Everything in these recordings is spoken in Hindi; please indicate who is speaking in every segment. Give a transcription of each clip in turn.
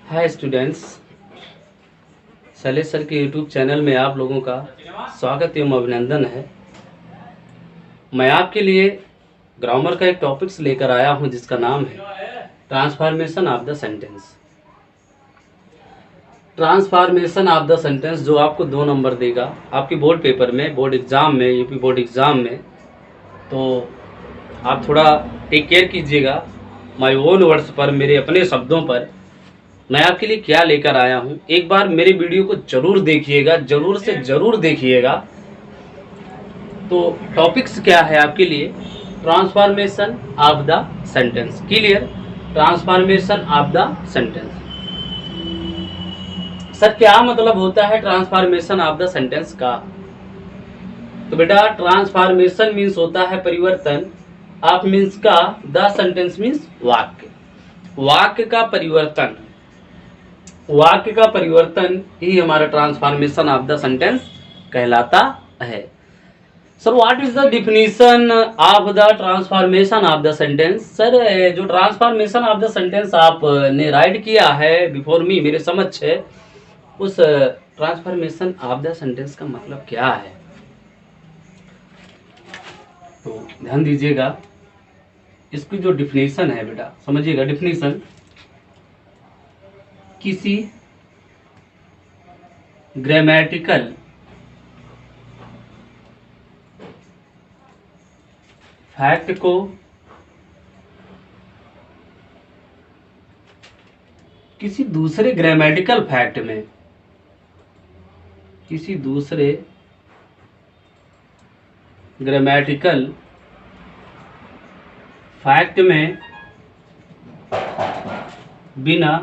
Speaker 1: हाय स्टूडेंट्स, शैलेश सर के यूट्यूब चैनल में आप लोगों का स्वागत एवं अभिनंदन है। मैं आपके लिए ग्रामर का एक टॉपिक्स लेकर आया हूं जिसका नाम है transformation of the sentence. Transformation of the sentence जो आपको 2 नंबर देगा आपके बोर्ड पेपर में, बोर्ड एग्ज़ाम में, यूपी बोर्ड एग्ज़ाम में। तो आप थोड़ा टेक केयर कीजिएगा माय ओन वर्ड्स पर, मेरे अपने शब्दों पर मैं आपके लिए क्या लेकर आया हूं। एक बार मेरे वीडियो को जरूर देखिएगा, जरूर से जरूर देखिएगा। तो टॉपिक्स क्या है आपके लिए? Transformation of the sentence. Clear? Transformation of the sentence. Sir क्या मतलब होता है ट्रांसफॉर्मेशन ऑफ द सेंटेंस का? तो बेटा ट्रांसफॉर्मेशन मीन्स होता है परिवर्तन, ऑफ मीन्स का, द सेंटेंस मीन्स वाक्य, वाक्य का परिवर्तन, वाक्य का परिवर्तन ही हमारा ट्रांसफॉर्मेशन ऑफ द सेंटेंस कहलाता है। Sir what is the definition of the transformation of the sentence? Sir जो ट्रांसफॉर्मेशन ऑफ द सेंटेंस आपने राइट किया है बिफोर मी, मेरे समक्ष है, उस ट्रांसफॉर्मेशन ऑफ द सेंटेंस का मतलब क्या है? तो ध्यान दीजिएगा, इसकी जो डिफिनीशन है बेटा समझिएगा। डिफिनीशन किसी ग्रामेटिकल फैक्ट को किसी दूसरे ग्रामेटिकल फैक्ट में, किसी दूसरे ग्रामेटिकल फैक्ट में बिना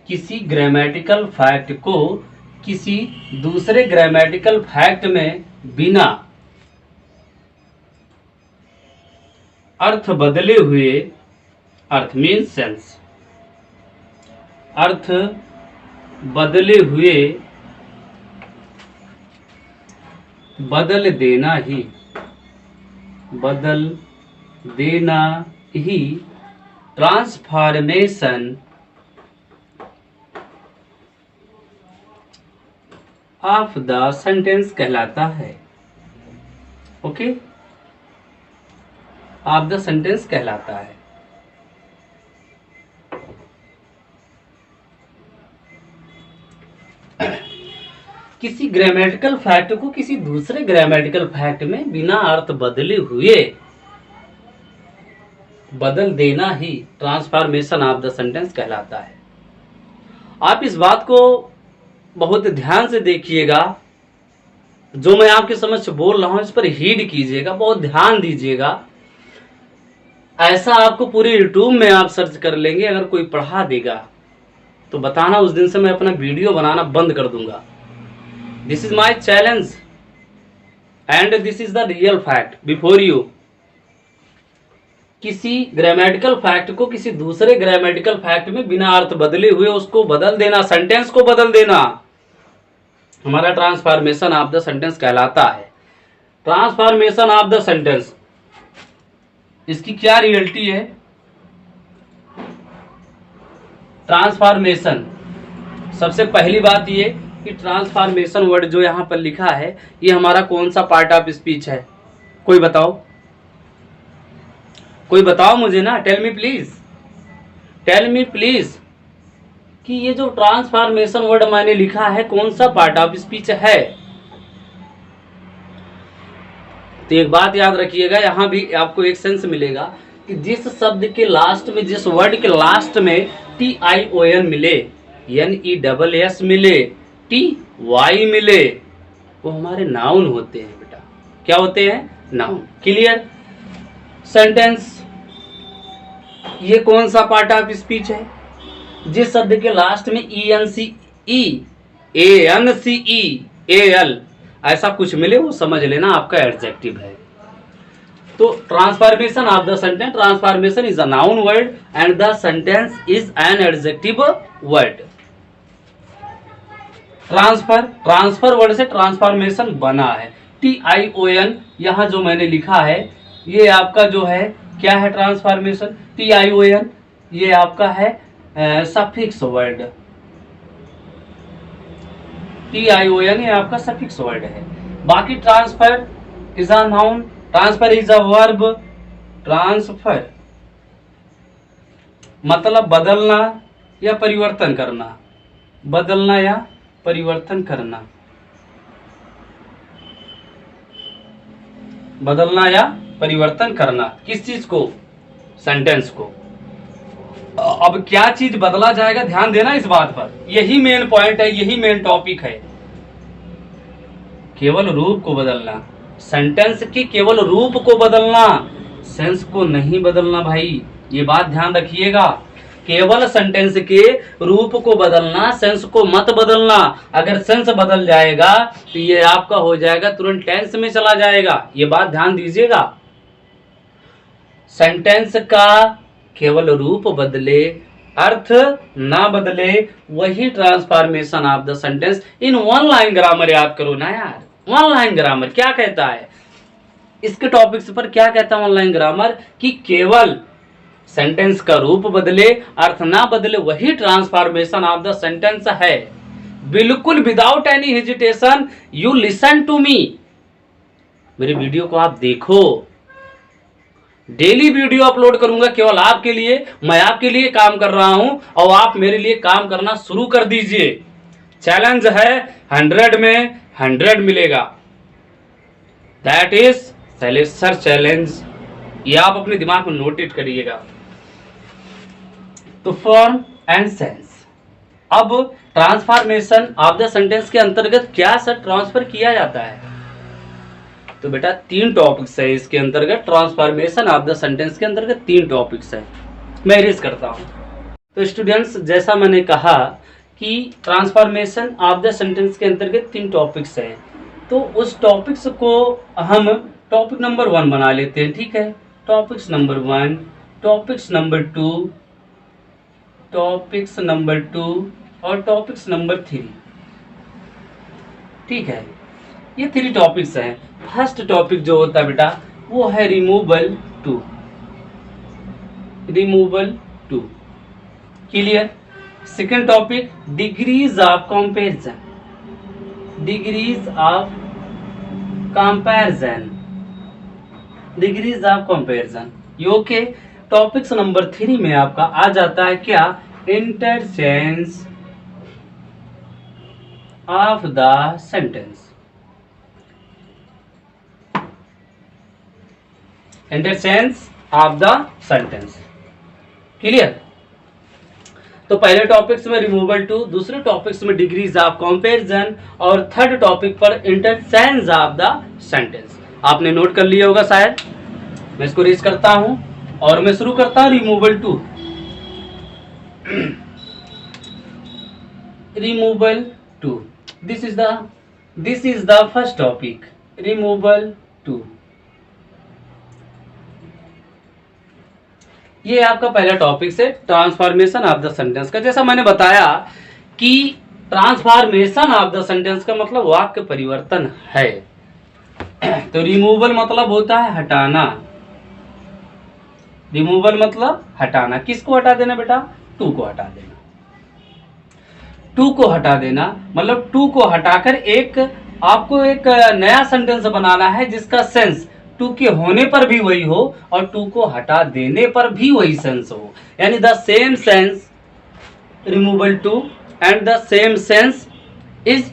Speaker 1: किसी ग्रामेटिकल फैक्ट को किसी दूसरे ग्रामेटिकल फैक्ट में बिना अर्थ बदले हुए, अर्थ मीन्स सेंस, अर्थ बदले हुए बदल देना ही, बदल देना ही ट्रांसफॉर्मेशन ऑफ द सेंटेंस कहलाता है। ओके, ऑफ द सेंटेंस कहलाता है। किसी ग्रामेटिकल फैक्ट को किसी दूसरे ग्रामेटिकल फैक्ट में बिना अर्थ बदले हुए बदल देना ही ट्रांसफॉर्मेशन ऑफ द सेंटेंस कहलाता है। आप इस बात को बहुत ध्यान से देखिएगा, जो मैं आपके समक्ष बोल रहा हूं इस पर हीड कीजिएगा, बहुत ध्यान दीजिएगा। ऐसा आपको पूरे यूट्यूब में आप सर्च कर लेंगे, अगर कोई पढ़ा देगा तो बताना उस दिन से मैं अपना वीडियो बनाना बंद कर दूंगा। This is my challenge and this is the real fact before you. किसी ग्रामेटिकल फैक्ट को किसी दूसरे ग्रामेटिकल फैक्ट में बिना अर्थ बदले हुए उसको बदल देना, सेंटेंस को बदल देना, हमारा ट्रांसफॉर्मेशन ऑफ द सेंटेंस कहलाता है। ट्रांसफॉर्मेशन ऑफ द सेंटेंस, इसकी क्या रियलिटी है? ट्रांसफॉर्मेशन, सबसे पहली बात ये कि ट्रांसफॉर्मेशन वर्ड जो यहां पर लिखा है ये हमारा कौन सा पार्ट ऑफ स्पीच है? कोई बताओ, कोई बताओ मुझे ना, tell me please, tell me please कि ये जो ट्रांसफॉर्मेशन वर्ड मैंने लिखा है कौन सा पार्ट ऑफ स्पीच है? तो एक बात याद रखिएगा, यहां भी आपको एक सेंस मिलेगा कि जिस शब्द के लास्ट में, जिस वर्ड के लास्ट में TION मिले, NESS मिले, TY मिले, वो हमारे नाउन होते हैं बेटा। क्या होते हैं? नाउन। क्लियर? सेंटेंस, ये कौन सा पार्ट ऑफ स्पीच है? जिस शब्द के लास्ट में ENCE, ANCE, AL ऐसा कुछ मिले वो समझ लेना आपका एडजेक्टिव है। तो transformation of the sentence, transformation is a noun word and the sentence is an adjective word. Transfer, transfer word से ट्रांसफॉर्मेशन बना है। TION यहाँ जो मैंने लिखा है ये आपका जो है क्या है ट्रांसफॉर्मेशन? TION, ये आपका है सफिक्स वर्ड। TION ये आपका सफिक्स वर्ड है। बाकी transfer is a noun, transfer is a verb. Transfer मतलब बदलना या परिवर्तन करना, बदलना या परिवर्तन करना, बदलना या परिवर्तन करना। किस चीज को? सेंटेंस को। अब क्या चीज बदला जाएगा, ध्यान देना इस बात पर, यही मेन पॉइंट है, यही मेन टॉपिक है। केवल रूप को बदलना, सेंटेंस के केवल रूप को बदलना, सेंस को नहीं बदलना भाई, ये बात ध्यान रखिएगा। केवल सेंटेंस के रूप को बदलना, सेंस को मत बदलना। अगर सेंस बदल जाएगा तो ये आपका हो जाएगा तुरंत टेंस में चला जाएगा, ये बात ध्यान दीजिएगा। सेंटेंस का केवल रूप बदले, अर्थ ना बदले, वही transformation of the sentence in one line grammar. याद करो ना यार, वन लाइन ग्रामर क्या कहता है, इसके टॉपिक्स पर क्या कहता है वन लाइन ग्रामर, कि केवल सेंटेंस का रूप बदले, अर्थ ना बदले, वही ट्रांसफॉर्मेशन ऑफ द सेंटेंस है। बिल्कुल without any hesitation you listen to me, मेरे वीडियो को आप देखो। डेली वीडियो अपलोड करूंगा केवल आपके लिए, मैं आपके लिए काम कर रहा हूं और आप मेरे लिए काम करना शुरू कर दीजिए। चैलेंज है 100 में 100 मिलेगा, दैट इज सेलेक्शन चैलेंज, ये आप अपने दिमाग में नोट इट करिएगा। तो फॉर्म एंड सेंस, अब ट्रांसफॉर्मेशन ऑफ द सेंटेंस के अंतर्गत क्या सर ट्रांसफर किया जाता है? तो बेटा 3 टॉपिक्स है इसके अंतर्गत, ट्रांसफॉर्मेशन ऑफ द सेंटेंस के अंतर्गत 3 टॉपिक्स है, मैं रेज करता हूं। तो स्टूडेंट्स, जैसा मैंने कहा कि ट्रांसफॉर्मेशन ऑफ द सेंटेंस के अंतर्गत 3 टॉपिक्स है, तो उस टॉपिक्स को हम टॉपिक नंबर 1 बना लेते हैं, ठीक है। Topics number 1, topics number 2, topics number 2 और टॉपिक्स नंबर 3, ठीक है। ये 3 टॉपिक्स हैं। फर्स्ट टॉपिक जो होता है बेटा वो है removal too, removal too, clear. Second topic degrees of comparison, degrees of comparison, degrees of comparison, okay. Topics number 3 में आपका आ जाता है क्या, interchange of the sentence, interchange of the sentence, clear. तो पहले टॉपिक्स में रिमूवल टू, दूसरे टॉपिक्स में डिग्रीज ऑफ कंपैरिजन और थर्ड टॉपिक पर इंटरचेंज ऑफ द सेंटेंस। आपने नोट कर लिया होगा शायद, मैं इसको रेज करता हूं और मैं शुरू करता हूं removal too. Removal too, this is the first topic, removal too. ये आपका पहला टॉपिक है ट्रांसफॉर्मेशन ऑफ द सेंटेंस का। जैसा मैंने बताया कि ट्रांसफॉर्मेशन ऑफ द सेंटेंस का मतलब वाक्य परिवर्तन है। तो रिमूवल मतलब होता है हटाना, रिमूवल मतलब हटाना। किसको हटा देना बेटा, टू को हटा देना। टू को हटा देना मतलब टू को हटाकर एक आपको एक नया सेंटेंस बनाना है जिसका सेंस टू के होने पर भी वही हो और टू को हटा देने पर भी वही सेंस हो, यानी the same sense removal too and the same sense is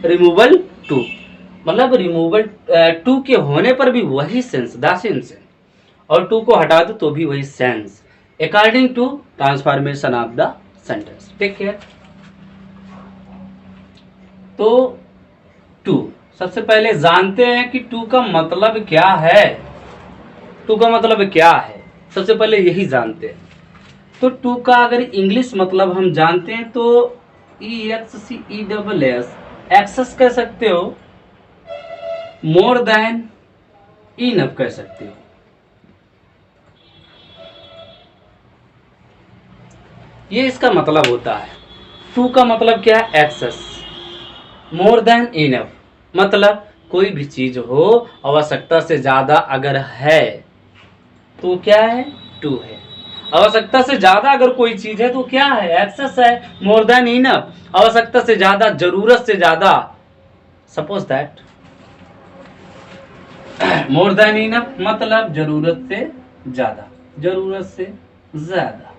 Speaker 1: removal too, मतलब रिमूवल टू के होने पर भी वही सेंस, द सेम सेंस, और टू को हटा दो तो भी वही sense, according to transformation of the sentence. Take care. तो टू, सबसे पहले जानते हैं कि टू का मतलब क्या है। टू का मतलब क्या है, सबसे पहले यही जानते हैं। तो टू का अगर इंग्लिश मतलब हम जानते हैं तो EXCESS, एक्सेस कह सकते हो, मोर देन, इनफ कह सकते हो। ये इसका मतलब होता है। टू का मतलब क्या है, एक्सेस, मोर देन इनफ मतलब कोई भी चीज हो आवश्यकता से ज्यादा अगर है तो क्या है, टू है। आवश्यकता से ज्यादा अगर कोई चीज है तो क्या है, एक्सेस है, मोर देन इनफ। आवश्यकता से ज्यादा, जरूरत से ज्यादा, suppose that more than enough मतलब जरूरत से ज्यादा, जरूरत से ज्यादा।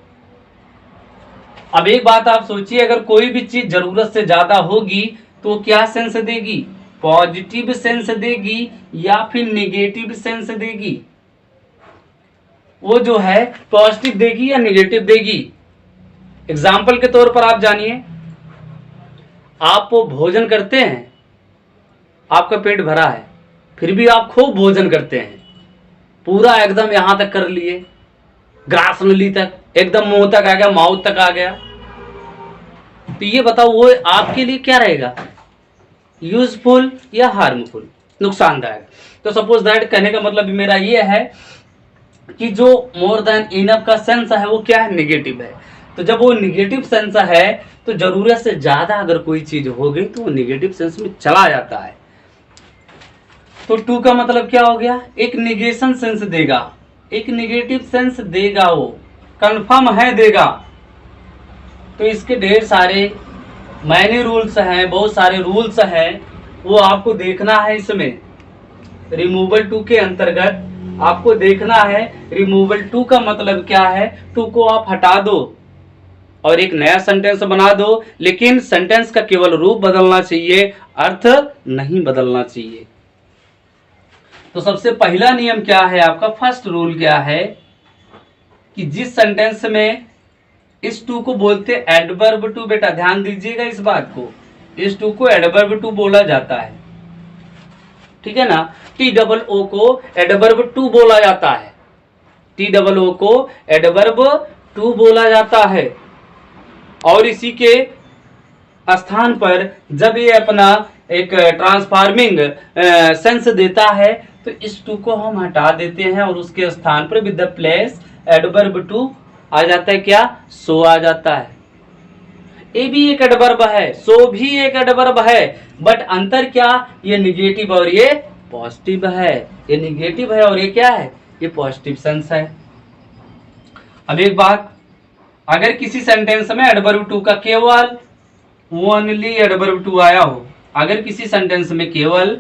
Speaker 1: अब एक बात आप सोचिए, अगर कोई भी चीज जरूरत से ज्यादा होगी तो क्या सेंस देगी, पॉजिटिव सेंस देगी या फिर नेगेटिव सेंस देगी, वो जो है पॉजिटिव देगी या नेगेटिव देगी। एग्जाम्पल के तौर पर आप जानिए, आप भोजन करते हैं, आपका पेट भरा है, फिर भी आप खूब भोजन करते हैं, पूरा एकदम यहां तक कर लिए, ग्रास नली तक, एकदम मुंह तक आ गया, माउथ तक आ गया, तो ये बताओ वो आपके लिए क्या रहेगा, यूजफुल या हार्मफुल, नुकसानदायक। तो सपोज दैट कहने का मतलब मेरा ये है कि जो मोर देन इनफ का सेंस है वो क्या है, नेगेटिव है। तो जब वो नेगेटिव सेंस है तो जरूरत से ज्यादा अगर कोई चीज हो गई तो वो नेगेटिव सेंस में चला जाता है। तो टू का मतलब क्या हो गया, एक निगेशन सेंस देगा, एक नेगेटिव सेंस देगा, वो कंफर्म है देगा। तो इसके ढेर सारे मैनी रूल्स हैं, बहुत सारे रूल्स हैं, वो आपको देखना है। इसमें रिमूवल टू के अंतर्गत आपको देखना है रिमूवल टू का मतलब क्या है। टू को आप हटा दो और एक नया सेंटेंस बना दो, लेकिन सेंटेंस का केवल रूप बदलना चाहिए, अर्थ नहीं बदलना चाहिए। तो सबसे पहला नियम क्या है आपका, फर्स्ट रूल क्या है कि जिस सेंटेंस में इस टू को बोलते एडवर्ब टू, बेटा ध्यान दीजिएगा इस बात को, इस टू को एडवर्ब टू बोला जाता है, ठीक है ना। टी डबल ओ को एडवर्ब टू बोला जाता है, टी डबल ओ को एडवर्ब टू बोला जाता है। और इसी के स्थान पर जब ये अपना एक ट्रांसफार्मिंग सेंस देता है तो इस टू को हम हटा देते हैं और उसके स्थान पर with the place adverb to आ जाता है, क्या, सो आ जाता है। ए भी एक एडवर्ब है, सो भी एक एडवर्ब है, बट अंतर क्या, ये निगेटिव और ये पॉजिटिव है, ये निगेटिव है और ये क्या है, ये पॉजिटिव सेंस है। अब एक बात, अगर किसी सेंटेंस में एडवर्ब टू का केवल ओनली एडवर्ब टू आया हो, अगर किसी सेंटेंस में केवल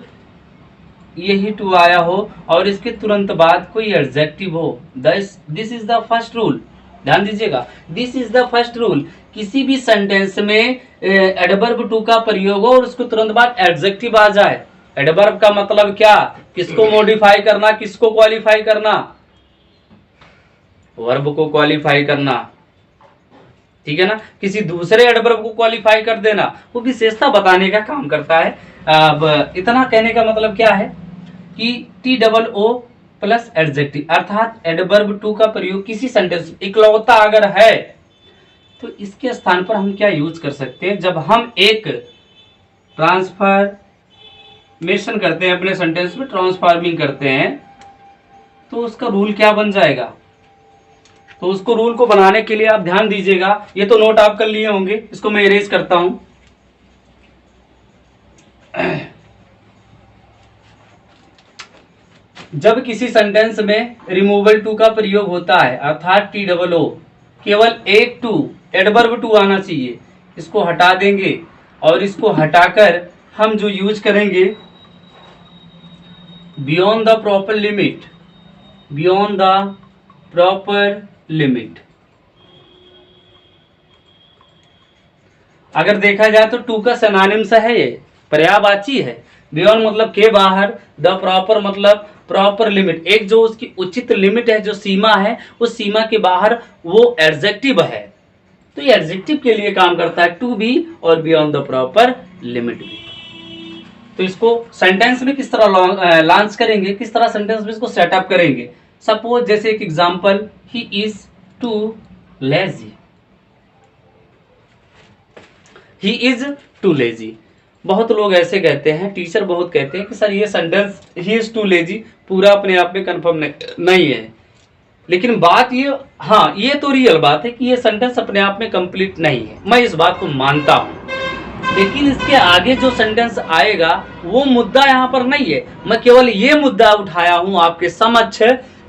Speaker 1: यही टू आया हो और इसके तुरंत बाद कोई एडजेक्टिव हो, this is the first rule, ध्यान दीजिएगा, this is the first rule. किसी भी सेंटेंस में एडवर्ब टू का प्रयोग हो और उसको तुरंत बाद एडजेक्टिव आ जाए। एडवर्ब का मतलब क्या, किसको मॉडिफाई करना, किसको क्वालिफाई करना, वर्ब को क्वालिफाई करना, ठीक है ना, किसी दूसरे एडवर्ब को क्वालिफाई कर देना, वो विशेषता बताने का काम करता है। अब इतना कहने का मतलब क्या है कि T double O plus adjective अर्थात एडवर्ब टू का प्रयोग किसी सेंटेंस इकलौता अगर है तो इसके स्थान पर हम क्या यूज कर सकते हैं, जब हम एक ट्रांसफॉर्मेशन करते हैं, अपने सेंटेंस में ट्रांसफॉर्मिंग करते हैं, तो उसका रूल क्या बन जाएगा। तो उसको रूल को बनाने के लिए आप ध्यान दीजिएगा, ये तो नोट आप कर लिए होंगे, इसको मैं इरेज करता हूं। जब किसी सेंटेंस में रिमूवल टू का प्रयोग होता है अर्थात टी डबल ओ, केवल एक टू एडवर्ब टू आना चाहिए, इसको हटा देंगे और इसको हटाकर हम जो यूज करेंगे beyond the proper limit, beyond the proper limit. अगर देखा जाए तो टू का सिनोनिम्स है, ये पर्यायवाची है। बियॉन्ड मतलब के बाहर, द प्रॉपर मतलब प्रॉपर लिमिट, एक जो उसकी उचित लिमिट है, जो सीमा है, उस सीमा के बाहर वो एडजेक्टिव है, तो ये एडजेक्टिव के लिए काम करता है टू भी और बियॉन्ड द प्रॉपर लिमिट भी। तो इसको सेंटेंस में किस तरह लॉन्च करेंगे, किस तरह सेंटेंस में इसको सेटअप करेंगे। सपोज जैसे एक example, he is too lazy, he is too lazy. बहुत लोग ऐसे कहते हैं, टीचर बहुत कहते हैं कि सर ये sentence he is too lazy पूरा अपने आप में कंफर्म नहीं है, लेकिन बात ये, हाँ ये तो रियल बात है कि ये सेंटेंस अपने आप में कंप्लीट नहीं है, मैं इस बात को मानता हूं, लेकिन इसके आगे जो सेंटेंस आएगा वो मुद्दा यहाँ पर नहीं है। मैं केवल ये मुद्दा उठाया हूं आपके समक्ष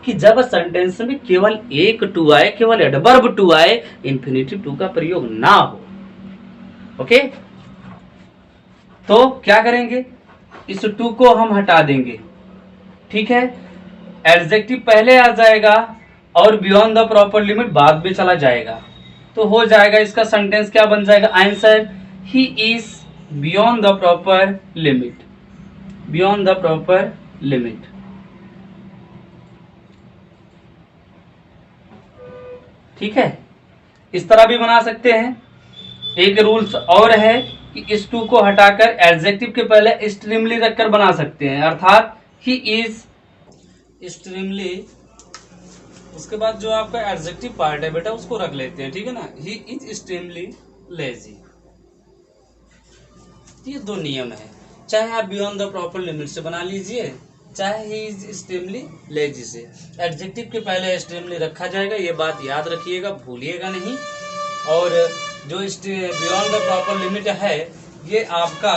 Speaker 1: कि जब सेंटेंस में केवल एक टू आए, केवल एडवर्ब टू आए, इंफिनिटिव टू का प्रयोग ना हो। ओके, तो क्या करेंगे, इस टू को हम हटा देंगे, ठीक है, एडजेक्टिव पहले आ जाएगा और बियॉन्ड द प्रॉपर लिमिट बाद में चला जाएगा, तो हो जाएगा इसका सेंटेंस क्या बन जाएगा, answer he is beyond the proper limit, beyond the proper limit. ठीक है, इस तरह भी बना सकते हैं। एक रूल्स और है कि इस टू को हटाकर एडजेक्टिव के पहले एक्सट्रीमली रखकर बना सकते हैं, अर्थात ही इज एक्सट्रीमली, उसके बाद जो आपका एडजेक्टिव पार्ट है बेटा उसको रख लेते हैं, ठीक है ना, ही इज एक्सट्रीमली लेजी। ये दो नियम है, चाहे आप बियॉन्ड द प्रॉपर लिमिट से बना लीजिए, चाहे ही इज एक्सट्रीमली लेजी से, एडजेक्टिव के पहले एक्सट्रीमली रखा जाएगा, ये बात याद रखिएगा, भूलिएगा नहीं। और जो बियॉन्ड द प्रॉपर लिमिट है ये आपका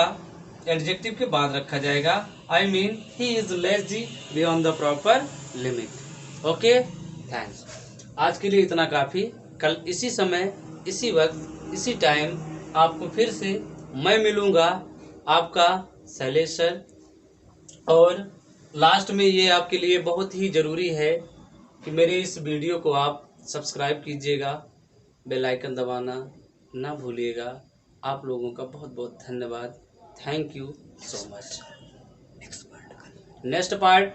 Speaker 1: एडजेक्टिव के बाद रखा जाएगा, I mean he is lazy beyond the proper limit. Okay, thanks. आज के लिए इतना काफी, कल इसी समय, इसी वक्त, इसी टाइम आपको फिर से मैं मिलूंगा, आपका शैलेश सर। और लास्ट में ये आपके लिए बहुत ही ज़रूरी है कि मेरे इस वीडियो को आप सब्सक्राइब कीजिएगा, बेल आइकन दबाना ना भूलिएगा। आप लोगों का बहुत बहुत धन्यवाद, thank you so much. Next part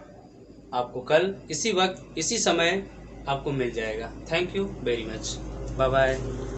Speaker 1: आपको कल इसी वक्त, इसी समय आपको मिल जाएगा। Thank you very much, bye bye.